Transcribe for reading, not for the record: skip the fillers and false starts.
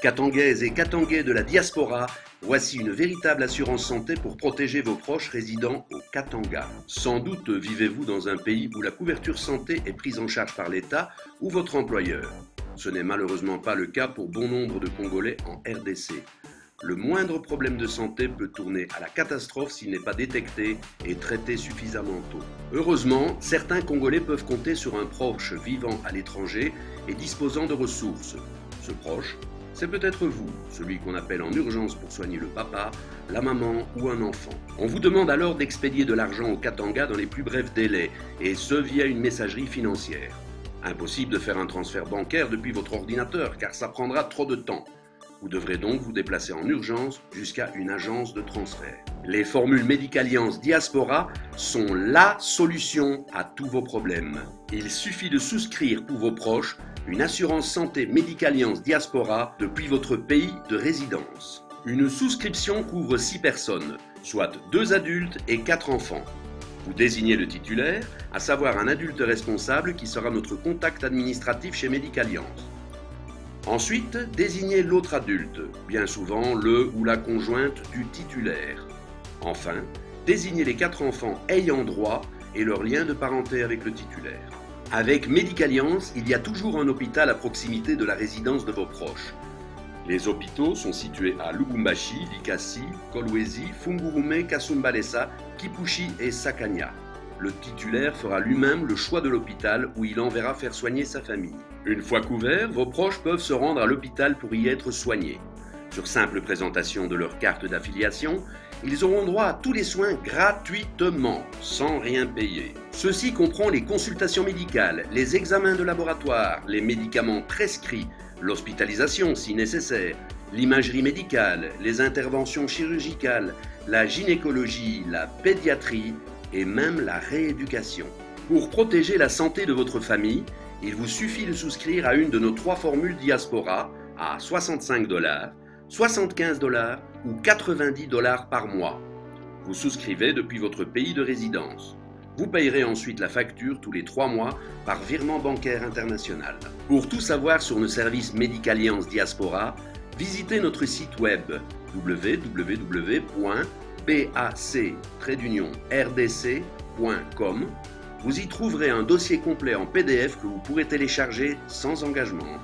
Katangaises et Katangais de la diaspora, voici une véritable assurance santé pour protéger vos proches résidant au Katanga. Sans doute vivez-vous dans un pays où la couverture santé est prise en charge par l'État ou votre employeur. Ce n'est malheureusement pas le cas pour bon nombre de Congolais en RDC. Le moindre problème de santé peut tourner à la catastrophe s'il n'est pas détecté et traité suffisamment tôt. Heureusement, certains Congolais peuvent compter sur un proche vivant à l'étranger et disposant de ressources. Ce proche, c'est peut-être vous, celui qu'on appelle en urgence pour soigner le papa, la maman ou un enfant. On vous demande alors d'expédier de l'argent au Katanga dans les plus brefs délais, et ce via une messagerie financière. Impossible de faire un transfert bancaire depuis votre ordinateur, car ça prendra trop de temps. Vous devrez donc vous déplacer en urgence jusqu'à une agence de transfert. Les formules Médicalliance Diaspora sont LA solution à tous vos problèmes. Il suffit de souscrire pour vos proches une assurance santé Médicalliance Diaspora depuis votre pays de résidence. Une souscription couvre 6 personnes, soit 2 adultes et 4 enfants. Vous désignez le titulaire, à savoir un adulte responsable qui sera notre contact administratif chez Médicalliance. Ensuite, désignez l'autre adulte, bien souvent le ou la conjointe du titulaire. Enfin, désignez les 4 enfants ayant droit et leur lien de parenté avec le titulaire. Avec Médicalliance, il y a toujours un hôpital à proximité de la résidence de vos proches. Les hôpitaux sont situés à Lubumbashi, Likasi, Kolwezi, Fungurume, Kasumbalesa, Kipushi et Sakanya. Le titulaire fera lui-même le choix de l'hôpital où il enverra faire soigner sa famille. Une fois couverts, vos proches peuvent se rendre à l'hôpital pour y être soignés. Sur simple présentation de leur carte d'affiliation, ils auront droit à tous les soins gratuitement, sans rien payer. Ceci comprend les consultations médicales, les examens de laboratoire, les médicaments prescrits, l'hospitalisation si nécessaire, l'imagerie médicale, les interventions chirurgicales, la gynécologie, la pédiatrie et même la rééducation. Pour protéger la santé de votre famille, il vous suffit de souscrire à une de nos 3 formules Diaspora à 65 $, 75 $ ou 90 $ par mois. Vous souscrivez depuis votre pays de résidence. Vous payerez ensuite la facture tous les 3 mois par virement bancaire international. Pour tout savoir sur nos services Médicalliance Diaspora, visitez notre site web www.bac-rdc.com. Vous y trouverez un dossier complet en PDF que vous pourrez télécharger sans engagement.